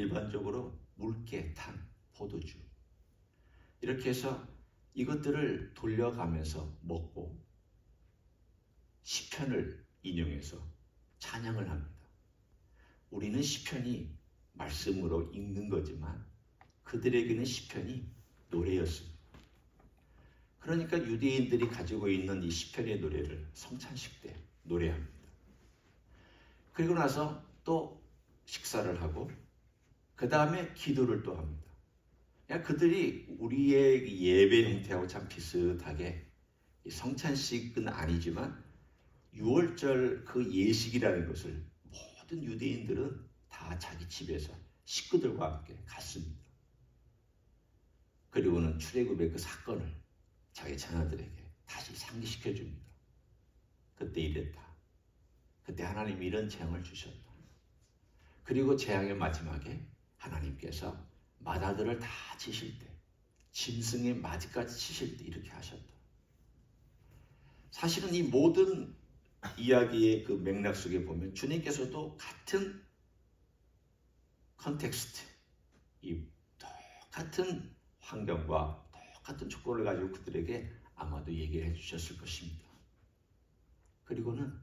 일반적으로 물개, 탄, 포도주 이렇게 해서 이것들을 돌려가면서 먹고 시편을 인용해서 찬양을 합니다. 우리는 시편이 말씀으로 읽는 거지만 그들에게는 시편이 노래였습니다. 그러니까 유대인들이 가지고 있는 이 시편의 노래를 성찬식 때 노래합니다. 그리고 나서 또 식사를 하고 그 다음에 기도를 또 합니다. 그들이 우리의 예배 형태하고 참 비슷하게 성찬식은 아니지만 6월절 그 예식이라는 것을 모든 유대인들은 다 자기 집에서 식구들과 함께 갔습니다. 그리고는 출애굽의 그 사건을 자기 자녀들에게 다시 상기시켜 줍니다. 그때 이랬다. 그때 하나님이 이런 재앙을 주셨다. 그리고 재앙의 마지막에 하나님께서 마다들을 다 치실 때, 짐승의 마디까지 치실 때 이렇게 하셨다. 사실은 이 모든 이야기의 그 맥락 속에 보면 주님께서도 같은 컨텍스트, 이 똑같은 환경과 똑같은 조건을 가지고 그들에게 아마도 얘기를 해주셨을 것입니다. 그리고는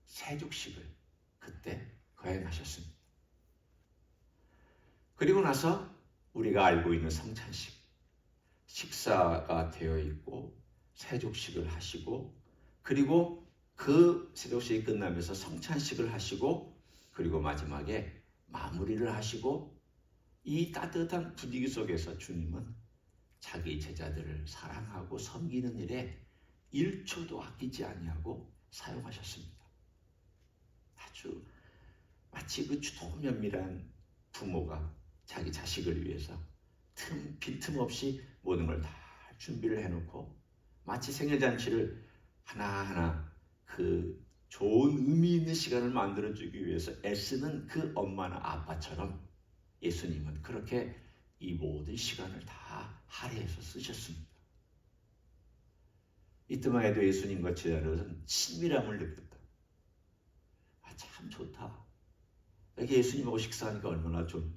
세족식을 그때 거행하셨습니다. 그리고 나서 우리가 알고 있는 성찬식, 식사가 되어 있고 세족식을 하시고 그리고 그 세족식이 끝나면서 성찬식을 하시고 그리고 마지막에 마무리를 하시고 이 따뜻한 분위기 속에서 주님은 자기 제자들을 사랑하고 섬기는 일에 1초도 아끼지 아니하고 사용하셨습니다. 아주 마치 그 주도 면밀한 부모가 자기 자식을 위해서 빈틈없이 모든 걸 다 준비를 해놓고 마치 생일잔치를 하나하나 그 좋은 의미 있는 시간을 만들어주기 위해서 애쓰는 그 엄마나 아빠처럼 예수님은 그렇게 이 모든 시간을 다 할애해서 쓰셨습니다. 이때만 해도 예수님과 제자들은 친밀함을 느꼈다. 참 좋다. 이렇게 예수님하고 식사하니까 얼마나 좋냐.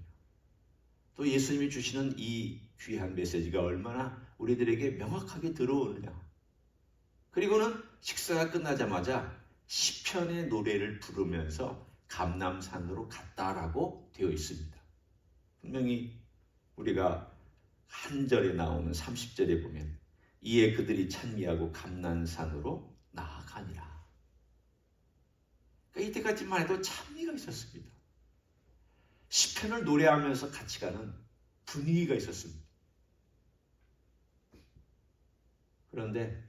또 예수님이 주시는 이 귀한 메시지가 얼마나 우리들에게 명확하게 들어오느냐. 그리고는 식사가 끝나자마자 시편의 노래를 부르면서 감람산으로 갔다라고 되어 있습니다. 분명히 우리가 한 절에 나오는 30절에 보면 이에 그들이 찬미하고 감람산으로 나아가니라. 그러니까 이때까지만 해도 찬미가 있었습니다. 시편을 노래하면서 같이 가는 분위기가 있었습니다. 그런데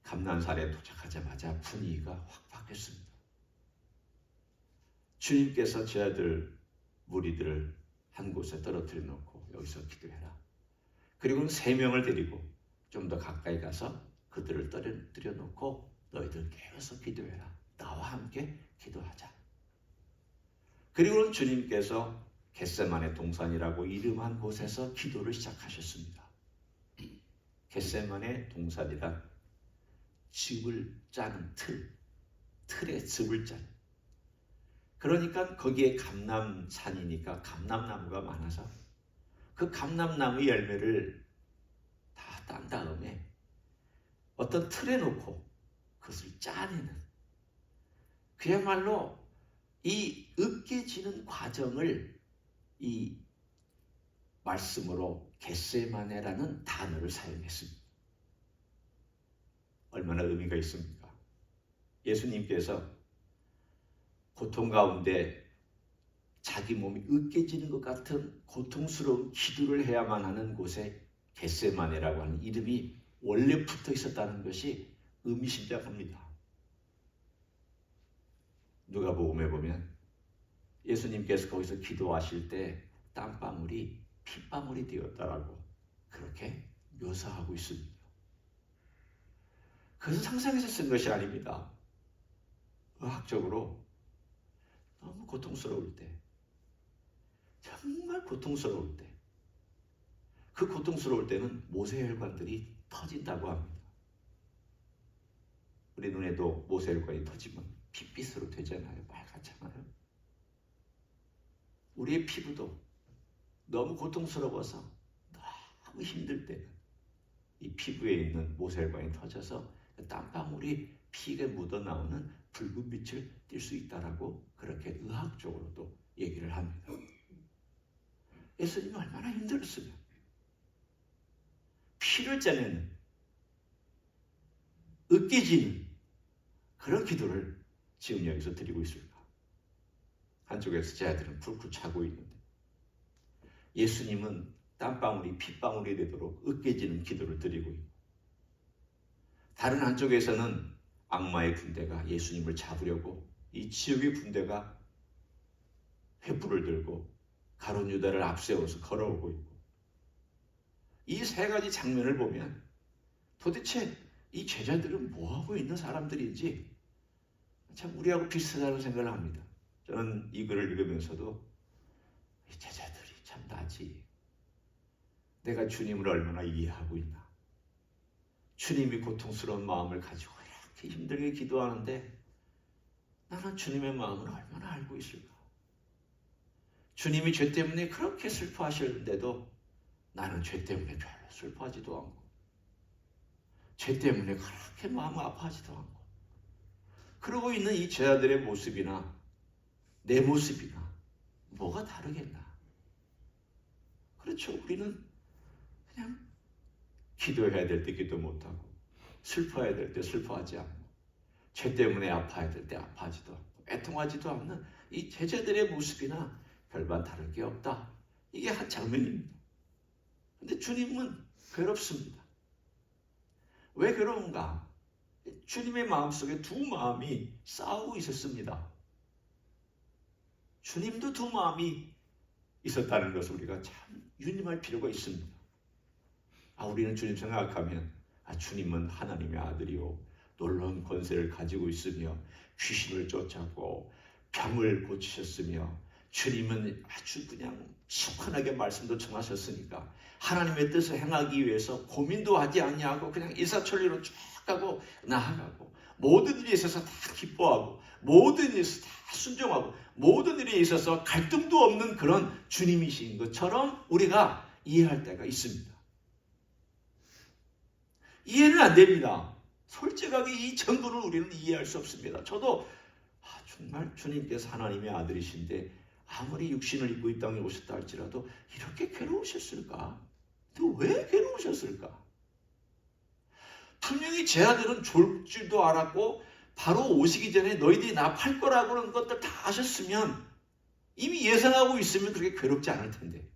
감람산에 도착하자마자 분위기가 확 바뀌었습니다. 주님께서 제자들 무리들을 한 곳에 떨어뜨려 놓고 여기서 기도해라. 그리고는 3명을 데리고 좀 더 가까이 가서 그들을 떨어뜨려 놓고 너희들 깨어서 기도해라. 나와 함께 기도하자. 그리고는 주님께서 겟세마네 동산이라고 이름한 곳에서 기도를 시작하셨습니다. 겟세마네 동산이란 즙을 짜는 틀에 즙을 짜는. 그러니까 거기에 감람산이니까 감람나무가 많아서 그 감람나무 열매를 다 딴 다음에 어떤 틀에 놓고 그것을 짜내는, 그야말로 이 으깨지는 과정을 이 말씀으로 겟세마네라는 단어를 사용했습니다. 얼마나 의미가 있습니까? 예수님께서 고통 가운데 자기 몸이 으깨지는 것 같은 고통스러운 기도를 해야만 하는 곳에 겟세마네라고 하는 이름이 원래 붙어 있었다는 것이 의미심장합니다. 누가복음에 보면 예수님께서 거기서 기도하실 때 땀방울이 핏방울이 되었다라고 그렇게 묘사하고 있습니다. 그것은 상상해서 쓴 것이 아닙니다. 의학적으로 너무 고통스러울 때, 정말 고통스러울 때, 그 고통스러울 때는 모세혈관들이 터진다고 합니다. 우리 눈에도 모세혈관이 터지면 핏빛으로 되잖아요. 빨갛잖아요. 우리의 피부도 너무 고통스러워서 너무 힘들 때는 이 피부에 있는 모세혈관이 터져서 땀방울이 피에 묻어나오는 붉은 빛을 띌 수 있다라고 그렇게 의학적으로도 얘기를 합니다. 예수님이 얼마나 힘들었으면 피를 짜내는 으깨지는 그런 기도를 지금 여기서 드리고 있을까? 한쪽에서 제 아들은 쿨쿨 차고 있는데 예수님은 땀방울이 핏방울이 되도록 으깨지는 기도를 드리고 있고, 다른 한쪽에서는 악마의 군대가 예수님을 잡으려고 이 지옥의 군대가 횃불을 들고 가룟 유다를 앞세워서 걸어오고 있고, 이 세 가지 장면을 보면 도대체 이 제자들은 뭐하고 있는 사람들인지 참 우리하고 비슷하다는 생각을 합니다. 저는 이 글을 읽으면서도 이 제자들이 참 나지. 내가 주님을 얼마나 이해하고 있나. 주님이 고통스러운 마음을 가지고 이렇게 힘들게 기도하는데 나는 주님의 마음을 얼마나 알고 있을까. 주님이 죄 때문에 그렇게 슬퍼하셨는데도 나는 죄 때문에 별로 슬퍼하지도 않고 죄 때문에 그렇게 마음 아파하지도 않고 그러고 있는 이 제자들의 모습이나 내 모습이나 뭐가 다르겠나. 그렇죠. 우리는 그냥 기도해야 될 때 기도 못하고 슬퍼해야 될 때 슬퍼하지 않고 죄 때문에 아파야 될 때 아파하지도 않고 애통하지도 않는 이 제자들의 모습이나 별반 다를 게 없다. 이게 한 장면입니다. 근데 주님은 괴롭습니다. 왜 괴로운가? 주님의 마음속에 두 마음이 싸우고 있었습니다. 주님도 두 마음이 있었다는 것을 우리가 참 유념할 필요가 있습니다. 우리는 주님 생각하면 주님은 하나님의 아들이요 놀라운 권세를 가지고 있으며 귀신을 쫓았고 병을 고치셨으며 주님은 아주 그냥 시원하게 말씀도 전하셨으니까 하나님의 뜻을 행하기 위해서 고민도 하지 않냐고 그냥 일사천리로 쭉 가고 나아가고 모든 일에 있어서 다 기뻐하고 모든 일에 있어서 다 순종하고 모든 일에 있어서 갈등도 없는 그런 주님이신 것처럼 우리가 이해할 때가 있습니다. 이해는 안 됩니다. 솔직하게 이 전부를 우리는 이해할 수 없습니다. 저도 정말 주님께서 하나님의 아들이신데 아무리 육신을 입고 이 땅에 오셨다 할지라도 이렇게 괴로우셨을까? 또 왜 괴로우셨을까? 분명히 제 아들은 졸 줄도 알았고 바로 오시기 전에 너희들이 나 팔 거라고 그런 것들 다 아셨으면 이미 예상하고 있으면 그렇게 괴롭지 않을 텐데.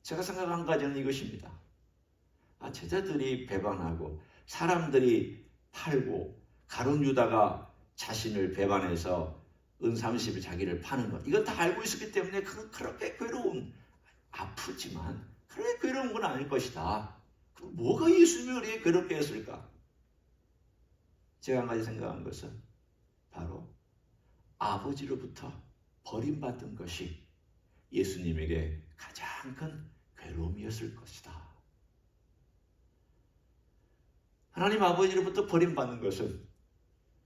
제가 생각한 가지는 이것입니다. 제자들이 배반하고 사람들이 팔고 가룟 유다가 자신을 배반해서 은 30을 자기를 파는 것, 이건 다 알고 있었기 때문에 그렇게 괴로운, 아프지만 그렇게 괴로운 건 아닐 것이다. 그럼 뭐가 예수님을 그렇게 괴롭게 했을까? 제가 한 가지 생각한 것은 바로 아버지로부터 버림받은 것이 예수님에게 가장 큰 괴로움이었을 것이다. 하나님 아버지로부터 버림받는 것은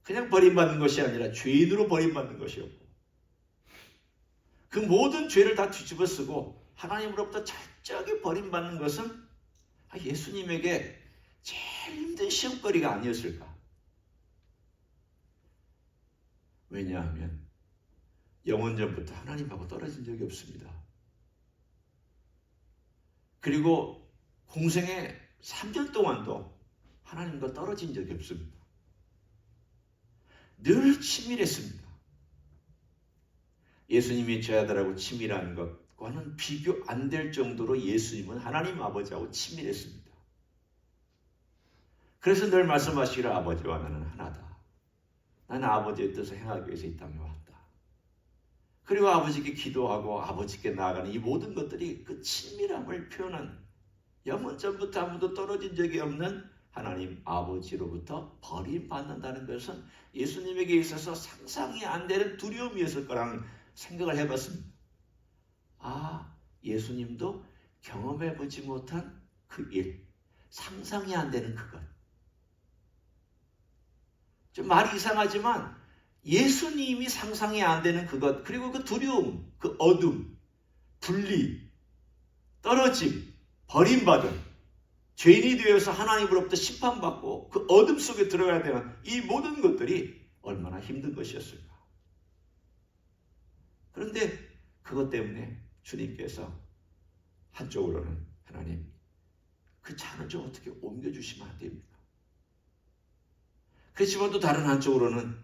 그냥 버림받는 것이 아니라 죄인으로 버림받는 것이었고 그 모든 죄를 다 뒤집어 쓰고 하나님으로부터 철저하게 버림받는 것은 예수님에게 제일 힘든 시험거리가 아니었을까? 왜냐하면 영원전부터 하나님하고 떨어진 적이 없습니다. 그리고 공생의 3년 동안도 하나님과 떨어진 적이 없습니다. 늘 친밀했습니다. 예수님이 제 아들하고 친밀한 것과는 비교 안 될 정도로 예수님은 하나님 아버지하고 친밀했습니다. 그래서 늘 말씀하시기를 아버지와 나는 하나다. 나는 아버지의 뜻을 행하기 위해서 이 땅에 왔다. 그리고 아버지께 기도하고 아버지께 나아가는 이 모든 것들이 그 친밀함을 표현한 영원전부터 아무도 떨어진 적이 없는 하나님 아버지로부터 버림받는다는 것은 예수님에게 있어서 상상이 안 되는 두려움이었을 거라는 생각을 해봤습니다. 예수님도 경험해보지 못한 그 일, 상상이 안 되는 그것. 좀 말이 이상하지만 예수님이 상상이 안 되는 그것, 그리고 그 두려움, 그 어둠, 분리, 떨어짐, 버림받음, 죄인이 되어서 하나님으로부터 심판받고 그 어둠 속에 들어가야 되는 이 모든 것들이 얼마나 힘든 것이었을까. 그런데 그것 때문에 주님께서 한쪽으로는 하나님 그 잔을 좀 어떻게 옮겨주시면 안 됩니까? 그렇지만 또 다른 한쪽으로는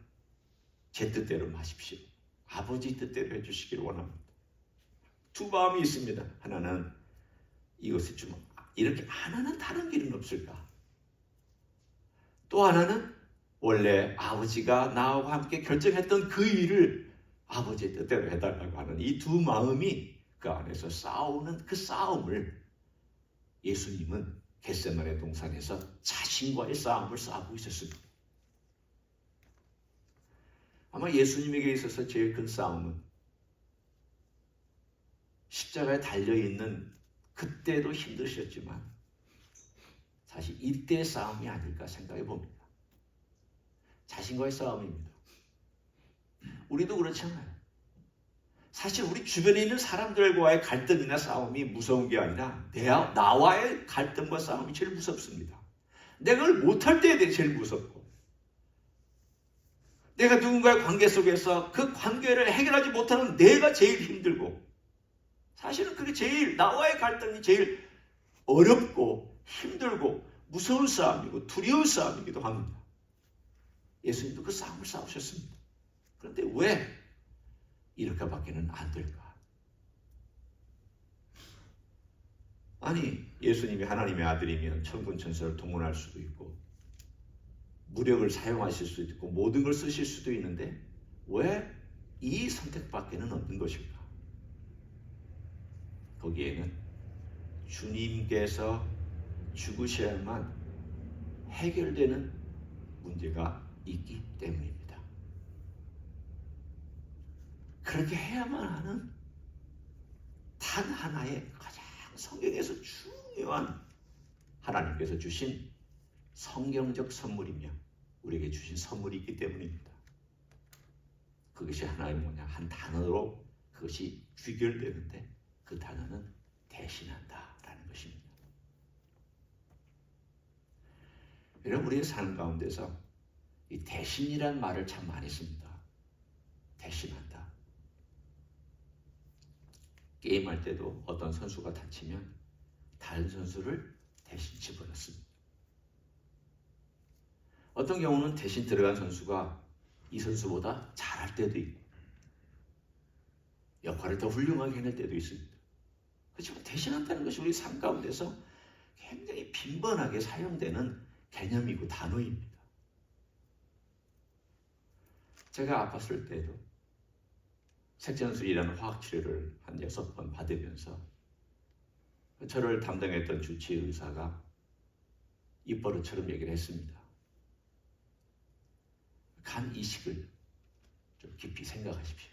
제 뜻대로 마십시오. 아버지 뜻대로 해주시길 원합니다. 두 마음이 있습니다. 하나는 이것을 좀 이렇게 하나는 다른 길은 없을까? 또 하나는 원래 아버지가 나와 함께 결정했던 그 일을 아버지의 뜻대로 해달라고 하는 이 두 마음이 그 안에서 싸우는 그 싸움을 예수님은 겟세마네 동산에서 자신과의 싸움을 싸우고 있었습니다. 아마 예수님에게 있어서 제일 큰 싸움은 십자가에 달려있는 그때도 힘드셨지만 사실 이때의 싸움이 아닐까 생각해 봅니다. 자신과의 싸움입니다. 우리도 그렇잖아요. 사실 우리 주변에 있는 사람들과의 갈등이나 싸움이 무서운 게 아니라 나와의 갈등과 싸움이 제일 무섭습니다. 내가 그걸 못할 때에 제일 무섭고 내가 누군가의 관계 속에서 그 관계를 해결하지 못하는 내가 제일 힘들고 사실은 그게 제일 나와의 갈등이 제일 어렵고 힘들고 무서운 싸움이고 두려운 싸움이기도 합니다. 예수님도 그 싸움을 싸우셨습니다. 그런데 왜 이렇게밖에는 안 될까? 아니 예수님이 하나님의 아들이면 천군 천사를 동원할 수도 있고 무력을 사용하실 수도 있고 모든 걸 쓰실 수도 있는데 왜 이 선택밖에는 없는 것일까? 거기에는 주님께서 죽으셔야만 해결되는 문제가 있기 때문입니다. 그렇게 해야만 하는 단 하나의 가장 성경에서 중요한 하나님께서 주신 성경적 선물이며 우리에게 주신 선물이 있기 때문입니다. 그것이 하나의 뭐냐? 한 단어로 그것이 귀결되는데 그 단어는 대신한다라는 것입니다. 여러분 우리의 삶 가운데서 이 대신이란 말을 참 많이 씁니다. 대신한다. 게임할 때도 어떤 선수가 다치면 다른 선수를 대신 집어넣습니다. 어떤 경우는 대신 들어간 선수가 이 선수보다 잘할 때도 있고 역할을 더 훌륭하게 해낼 때도 있습니다. 그렇지만 대신한다는 것이 우리 삶 가운데서 굉장히 빈번하게 사용되는 개념이고 단어입니다. 제가 아팠을 때도 색전술이라는 화학치료를 한 6번 받으면서 저를 담당했던 주치의사가 입버릇처럼 얘기를 했습니다. 간 이식을 좀 깊이 생각하십시오.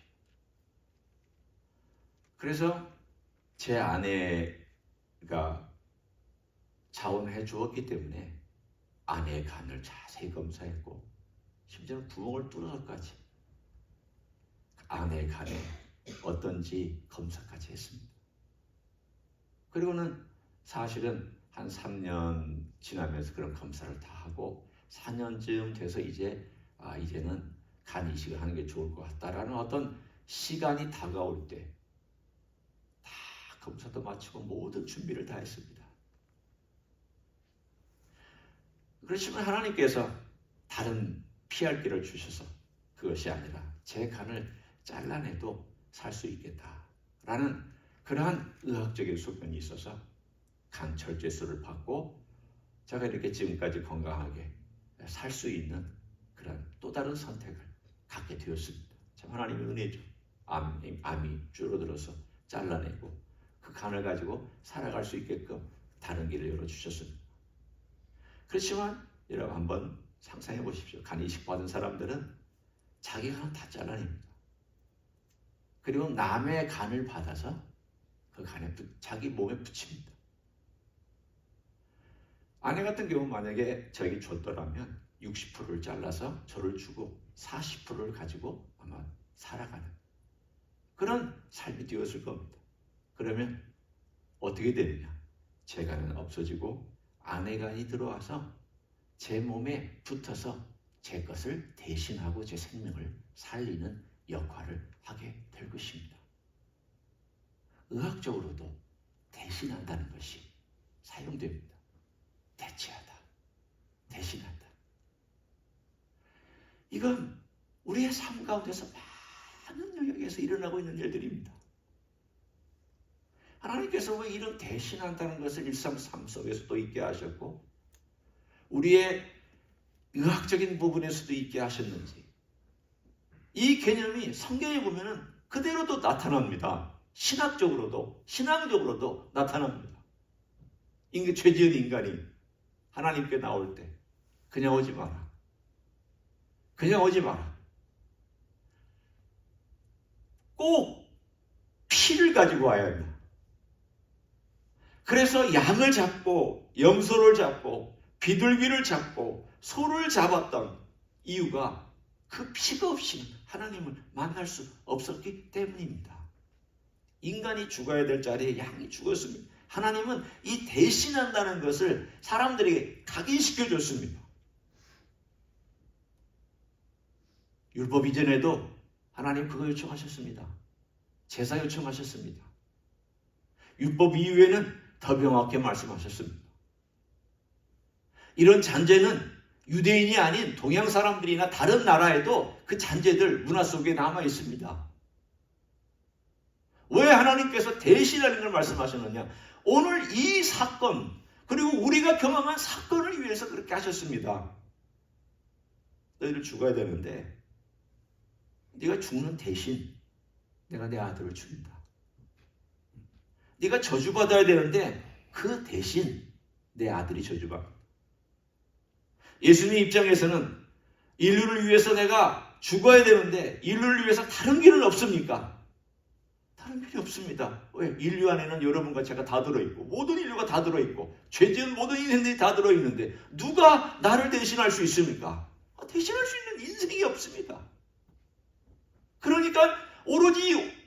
그래서 제 아내가 자원해 주었기 때문에 아내의 간을 자세히 검사했고 심지어는 구멍을 뚫어서까지 아내의 간에 어떤지 검사까지 했습니다. 그리고는 사실은 한 3년 지나면서 그런 검사를 다 하고 4년쯤 돼서 이제는 간 이식을 하는 게 좋을 것 같다라는 어떤 시간이 다가올 때 다 검사도 마치고 모든 준비를 다 했습니다. 그렇지만 하나님께서 다른 피할 길을 주셔서 그것이 아니라 제 간을 잘라내도 살 수 있겠다라는 그러한 의학적인 소견이 있어서 간 절제술을 받고 제가 이렇게 지금까지 건강하게 살 수 있는 그런 또 다른 선택을 갖게 되었습니다. 참 하나님의 은혜죠. 암이 줄어들어서 잘라내고 그 간을 가지고 살아갈 수 있게끔 다른 길을 열어주셨습니다. 그렇지만 여러분 한번 상상해 보십시오. 간 이식 받은 사람들은 자기 간을 다 잘라냅니다. 그리고 남의 간을 받아서 그 간에 자기 몸에 붙입니다. 아내 같은 경우 만약에 저에게 줬더라면 60%를 잘라서 저를 주고 40%를 가지고 아마 살아가는 그런 삶이 되었을 겁니다. 그러면 어떻게 되느냐? 제 간은 없어지고 아내 간이 들어와서 제 몸에 붙어서 제 것을 대신하고 제 생명을 살리는 역할을 하게 될 것입니다. 의학적으로도 대신한다는 것이 사용됩니다. 대체하다, 대신한다. 이건 우리의 삶 가운데서 많은 영역에서 일어나고 있는 일들입니다. 하나님께서 왜 이런 대신한다는 것을 일상 삶 속에서도 있게 하셨고 우리의 의학적인 부분에서도 있게 하셨는지 이 개념이 성경에 보면은 그대로도 나타납니다. 신학적으로도 신앙적으로도 나타납니다. 죄 지은 인간이 하나님께 나올 때 그냥 오지 마라. 그냥 오지 마라. 꼭 피를 가지고 와야 한다. 그래서 양을 잡고 염소를 잡고 비둘기를 잡고 소를 잡았던 이유가 그 피가 없이는 하나님을 만날 수 없었기 때문입니다. 인간이 죽어야 될 자리에 양이 죽었습니다. 하나님은 이 대신한다는 것을 사람들에게 각인시켜 줬습니다. 율법 이전에도 하나님 그거 요청하셨습니다. 제사 요청하셨습니다. 율법 이후에는 더 명확하게 말씀하셨습니다. 이런 잔재는 유대인이 아닌 동양 사람들이나 다른 나라에도 그 잔재들 문화 속에 남아 있습니다. 왜 하나님께서 대신하는 걸 말씀하셨느냐? 오늘 이 사건 그리고 우리가 경험한 사건을 위해서 그렇게 하셨습니다. 너희들 죽어야 되는데 네가 죽는 대신 내가 내 아들을 죽인다. 네가 저주받아야 되는데 그 대신 내 아들이 저주받는다. 예수님 입장에서는 인류를 위해서 내가 죽어야 되는데 인류를 위해서 다른 길은 없습니까? 다른 길이 없습니다. 왜? 인류 안에는 여러분과 제가 다 들어있고 모든 인류가 다 들어있고 죄 지은 모든 인생들이 다 들어있는데 누가 나를 대신할 수 있습니까? 대신할 수 있는 인생이 없습니다. 그러니까 오로지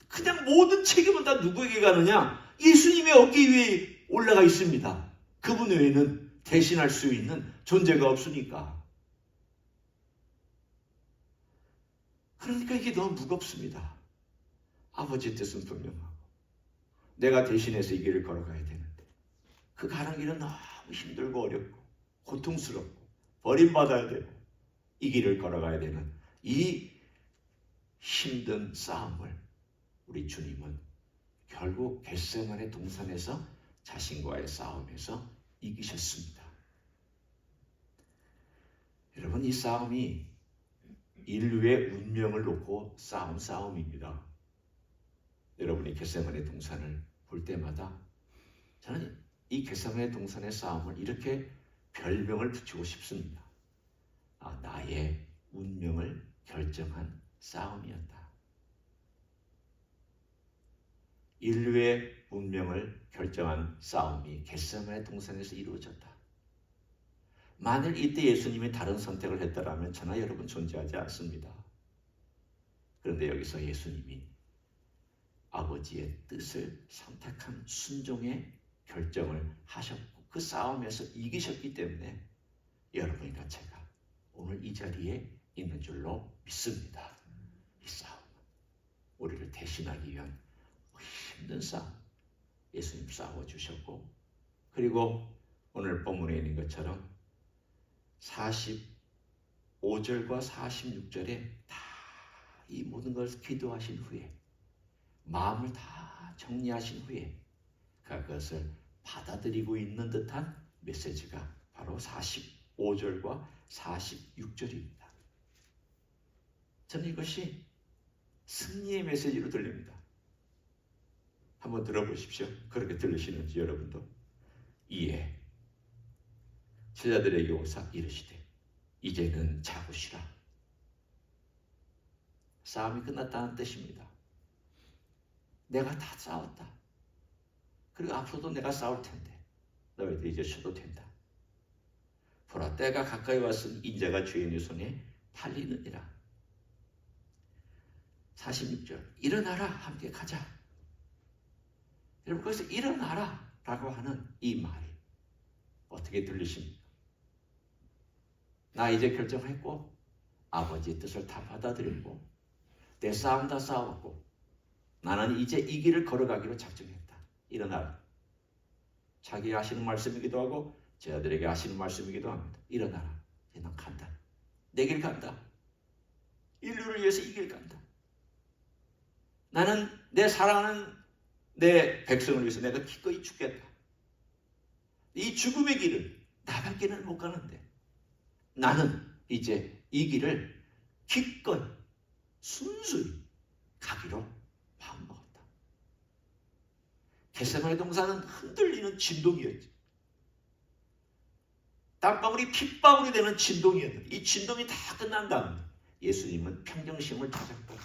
그냥 모든 책임은 다 누구에게 가느냐? 예수님의 어깨 위에 올라가 있습니다. 그분 외에는 대신할 수 있는 존재가 없으니까. 그러니까 이게 너무 무겁습니다. 아버지의 뜻은 분명하고 내가 대신해서 이 길을 걸어가야 되는데 그 가는 길은 너무 힘들고 어렵고 고통스럽고 버림받아야 되고 이 길을 걸어가야 되는 이 힘든 싸움을 우리 주님은 결국 겟세마네 동산에서 자신과의 싸움에서 이기셨습니다. 여러분, 이 싸움이 인류의 운명을 놓고 싸운 싸움입니다. 여러분이 겟세마네 동산을 볼 때마다 저는 이 겟세마네 동산의 싸움을 이렇게 별명을 붙이고 싶습니다. 나의 운명을 결정한 싸움이었다. 인류의 운명을 결정한 싸움이 겟세마네 동산에서 이루어졌다. 만일 이때 예수님이 다른 선택을 했다라면 저나 여러분 존재하지 않습니다. 그런데 여기서 예수님이 아버지의 뜻을 선택한 순종의 결정을 하셨고 그 싸움에서 이기셨기 때문에 여러분이나 제가 오늘 이 자리에 있는 줄로 믿습니다. 이 싸움은 우리를 대신하기 위한 힘든 싸움 예수님 싸워주셨고 그리고 오늘 본문에 있는 것처럼 45절과 46절에 다 이 모든 것을 기도하신 후에 마음을 다 정리하신 후에 그것을 받아들이고 있는 듯한 메시지가 바로 45절과 46절입니다. 저는 이것이 승리의 메시지로 들립니다. 한번 들어보십시오. 그렇게 들으시는지 여러분도. 이에 제자들에게 오사 이르시되 이제는 자고 쉬라. 싸움이 끝났다는 뜻입니다. 내가 다 싸웠다. 그리고 앞으로도 내가 싸울 텐데 너희들 이제 쉬도 된다. 보라 때가 가까이 왔으니 인자가 주인의 손에 팔리느니라. 46절 일어나라 함께 가자. 여러분 거기서 일어나라 라고 하는 이 말이 어떻게 들리십니까? 나 이제 결정했고 아버지의 뜻을 다 받아들이고 내 싸움 다 싸웠고 나는 이제 이 길을 걸어가기로 작정했다. 일어나라. 자기 하시는 말씀이기도 하고 제 아들에게 하시는 말씀이기도 합니다. 일어나라. 이제 난 간다. 내 길 간다. 인류를 위해서 이 길 간다. 나는 내 사랑하는 내 백성을 위해서 내가 기꺼이 죽겠다. 이 죽음의 길을 나밖에는 못 가는데 나는 이제 이 길을 기꺼이 순수히 가기로 마음먹었다. 겟세마네 동산은 흔들리는 진동이었지. 땀방울이 핏방울이 되는 진동이었는데 이 진동이 다 끝난 다음에 예수님은 평정심을 다잡고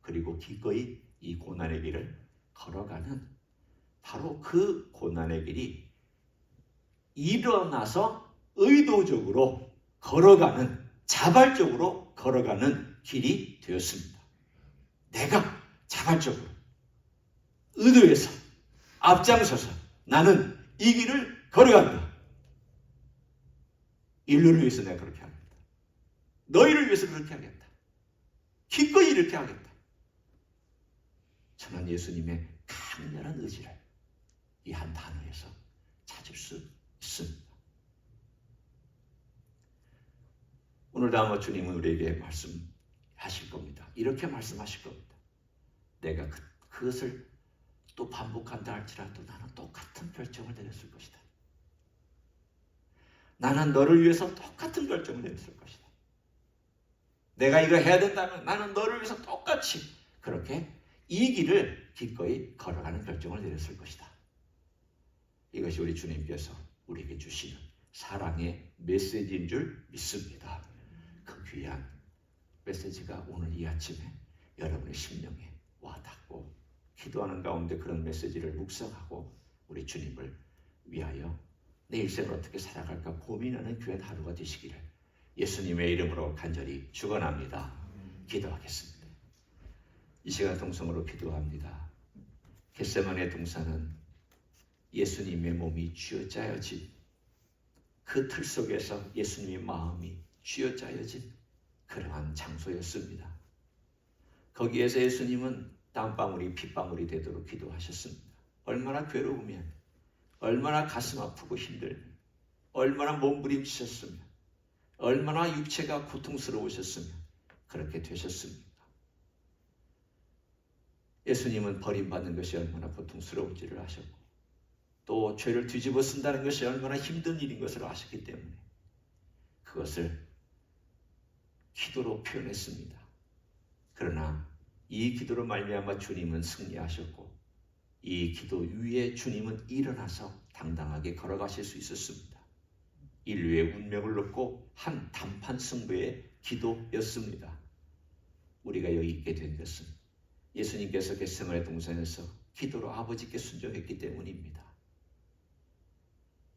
그리고 기꺼이 이 고난의 길을 걸어가는 바로 그 고난의 길이 일어나서 의도적으로 걸어가는 자발적으로 걸어가는 길이 되었습니다. 내가 자발적으로 의도해서 앞장서서 나는 이 길을 걸어간다. 인류를 위해서 내가 그렇게 하겠다. 너희를 위해서 그렇게 하겠다. 기꺼이 이렇게 하겠다. 저는 예수님의 강렬한 의지를 이 한 단어에서 찾을 수 있습니다. 오늘도 아마 주님은 우리에게 말씀하실 겁니다. 이렇게 말씀하실 겁니다. 내가 그것을 또 반복한다 할지라도 나는 똑같은 결정을 내렸을 것이다. 나는 너를 위해서 똑같은 결정을 내렸을 것이다. 내가 이거 해야 된다면 나는 너를 위해서 똑같이 그렇게 이 길을 기꺼이 걸어가는 결정을 내렸을 것이다. 이것이 우리 주님께서 우리에게 주시는 사랑의 메시지인 줄 믿습니다. 그 귀한 메시지가 오늘 이 아침에 여러분의 심령에 와닿고 기도하는 가운데 그런 메시지를 묵상하고 우리 주님을 위하여 내 일생을 어떻게 살아갈까 고민하는 귀한 하루가 되시기를 예수님의 이름으로 간절히 축원합니다. 기도하겠습니다. 이 시간 동성으로 기도합니다. 겟세마네 동산은 예수님의 몸이 쥐어짜여진 그 틀 속에서 예수님의 마음이 쥐어짜여진 그러한 장소였습니다. 거기에서 예수님은 땀방울이 핏방울이 되도록 기도하셨습니다. 얼마나 괴로우면, 얼마나 가슴 아프고 힘들면, 얼마나 몸부림치셨으면, 얼마나 육체가 고통스러우셨으면 그렇게 되셨습니다. 예수님은 버림받는 것이 얼마나 고통스러운지를 아셨고 또 죄를 뒤집어 쓴다는 것이 얼마나 힘든 일인 것을 아셨기 때문에 그것을 기도로 표현했습니다. 그러나 이 기도로 말미암아 주님은 승리하셨고 이 기도 위에 주님은 일어나서 당당하게 걸어가실 수 있었습니다. 인류의 운명을 놓고 한 단판 승부의 기도였습니다. 우리가 여기 있게 된 것은 예수님께서 겟세마네 동산에서 기도로 아버지께 순종했기 때문입니다.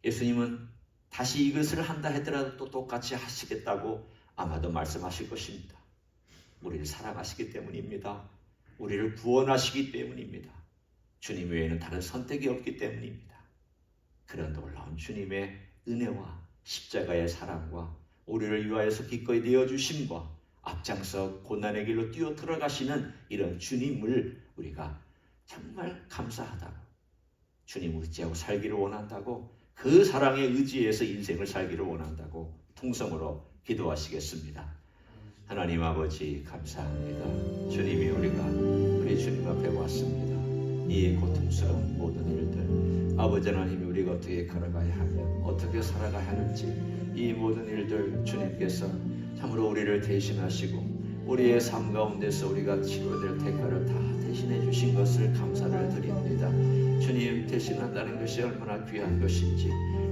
예수님은 다시 이것을 한다 하더라도 또 똑같이 하시겠다고 아마도 말씀하실 것입니다. 우리를 사랑하시기 때문입니다. 우리를 구원하시기 때문입니다. 주님 외에는 다른 선택이 없기 때문입니다. 그런 놀라운 주님의 은혜와 십자가의 사랑과 우리를 위하여서 기꺼이 내어주심과 앞장서 고난의 길로 뛰어 들어가시는 이런 주님을 우리가 정말 감사하다고 주님을 의지하고 살기를 원한다고 그 사랑에 의지해서 인생을 살기를 원한다고 통성으로 기도하시겠습니다. 하나님 아버지 감사합니다. 주님이 우리 주님 앞에 왔습니다. 이 고통스러운 모든 일들 아버지 하나님이 우리가 어떻게 걸어가야 하며 어떻게 살아가야 하는지 이 모든 일들 주님께서 참으로 우리를 대신하시고 우리의 삶 가운데서 우리가 치러야 될 대가를 다 대신해 주신 것을 감사를 드립니다. 주님 대신한다는 것이 얼마나 귀한 것인지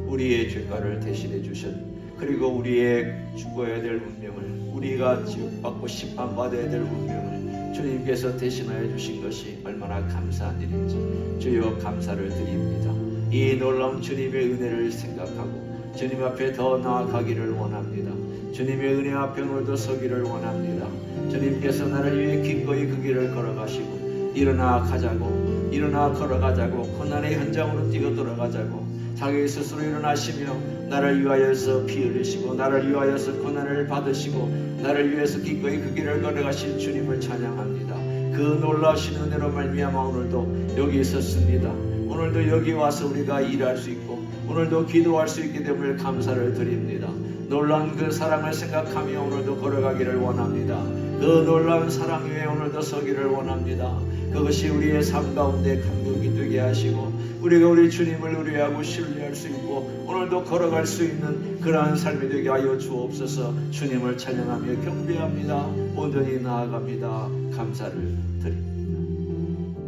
우리의 죄가를 대신해 주셨 그리고 우리의 죽어야 될 운명을 우리가 지옥받고 심판받아야 될 운명을 주님께서 대신하여 주신 것이 얼마나 감사한 일인지 주여 감사를 드립니다. 이 놀라운 주님의 은혜를 생각하고 주님 앞에 더 나아가기를 원합니다. 주님의 은혜 앞에 오늘도 서기를 원합니다. 주님께서 나를 위해 기꺼이 그 길을 걸어가시고 일어나 가자고, 일어나 걸어가자고, 고난의 현장으로 뛰어 들어가자고, 자기 스스로 일어나시며 나를 위하여서 피 흘리시고 나를 위하여서 고난을 받으시고 나를 위해서 기꺼이 그 길을 걸어가신 주님을 찬양합니다. 그 놀라우신 은혜로 말미암아 오늘도 여기 있었습니다. 오늘도 여기 와서 우리가 일할 수 있고 오늘도 기도할 수 있게 됨을 감사를 드립니다. 놀라운 그 사랑을 생각하며 오늘도 걸어가기를 원합니다. 그 놀라운 사랑 위에 오늘도 서기를 원합니다. 그것이 우리의 삶 가운데 감격이 되게 하시고 우리가 우리 주님을 의뢰하고 신뢰할 수 있고 오늘도 걸어갈 수 있는 그러한 삶이 되게 하여 주옵소서. 주님을 찬양하며 경배합니다. 온전히 나아갑니다. 감사를 드립니다.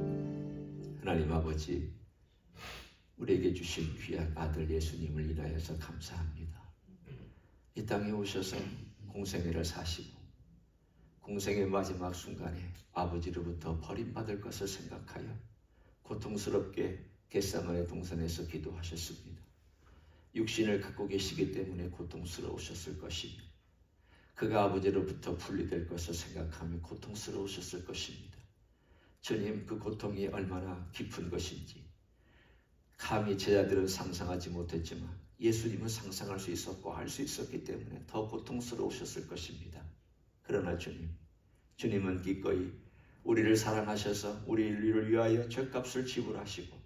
하나님 아버지, 우리에게 주신 귀한 아들 예수님을 인하여서 감사합니다. 이 땅에 오셔서 공생애를 사시고 공생의 마지막 순간에 아버지로부터 버림받을 것을 생각하여 고통스럽게 겟세마네 동산에서 기도하셨습니다. 육신을 갖고 계시기 때문에 고통스러우셨을 것이며 그가 아버지로부터 분리될 것을 생각하며 고통스러우셨을 것입니다. 주님, 그 고통이 얼마나 깊은 것인지 감히 제자들은 상상하지 못했지만 예수님은 상상할 수 있었고 알 수 있었기 때문에 더 고통스러우셨을 것입니다. 그러나 주님은 기꺼이 우리를 사랑하셔서 우리를 위하여 죗값을 지불하시고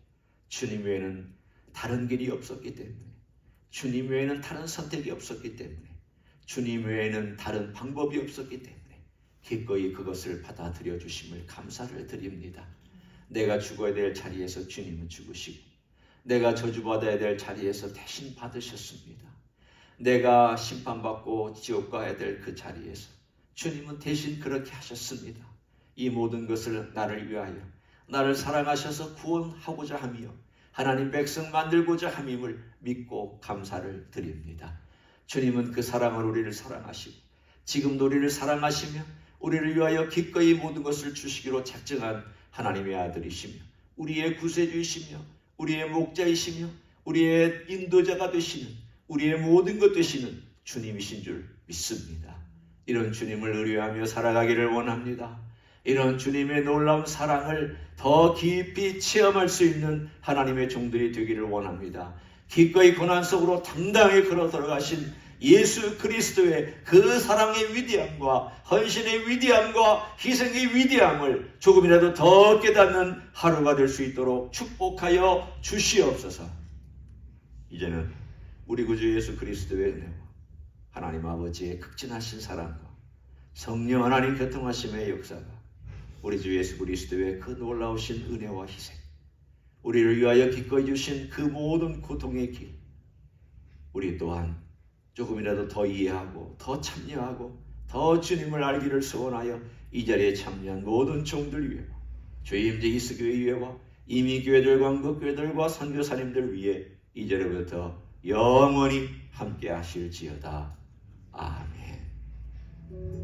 주님 외에는 다른 길이 없었기 때문에, 주님 외에는 다른 선택이 없었기 때문에, 주님 외에는 다른 방법이 없었기 때문에 기꺼이 그것을 받아들여 주심을 감사를 드립니다. 내가 죽어야 될 자리에서 주님은 죽으시고 내가 저주받아야 될 자리에서 대신 받으셨습니다. 내가 심판받고 지옥 가야 될 그 자리에서 주님은 대신 그렇게 하셨습니다. 이 모든 것을 나를 위하여 나를 사랑하셔서 구원하고자 하며 하나님 백성 만들고자 함임을 믿고 감사를 드립니다. 주님은 그 사랑을 우리를 사랑하시고 지금도 우리를 사랑하시며 우리를 위하여 기꺼이 모든 것을 주시기로 작정한 하나님의 아들이시며 우리의 구세주이시며 우리의 목자이시며 우리의 인도자가 되시는 우리의 모든 것 되시는 주님이신 줄 믿습니다. 이런 주님을 의뢰하며 살아가기를 원합니다. 이런 주님의 놀라운 사랑을 더 깊이 체험할 수 있는 하나님의 종들이 되기를 원합니다. 기꺼이 고난 속으로 당당히 걸어 들어가신 예수 그리스도의 그 사랑의 위대함과 헌신의 위대함과 희생의 위대함을 조금이라도 더 깨닫는 하루가 될 수 있도록 축복하여 주시옵소서. 이제는 우리 구주 예수 그리스도의 은혜와 하나님 아버지의 극진하신 사랑과 성령 하나님 교통하심의 역사가 우리 주 예수 그리스도의 그 놀라우신 은혜와 희생, 우리를 위하여 기꺼이 주신 그 모든 고통의 길, 우리 또한 조금이라도 더 이해하고 더 참여하고 더 주님을 알기를 소원하여 이 자리에 참여한 모든 종들 위에, 주의 임재 이스교회 위에와 이미 교회들과 한국교회들과 선교사님들 위에 이제로부터 영원히 함께 하실지어다. 아멘.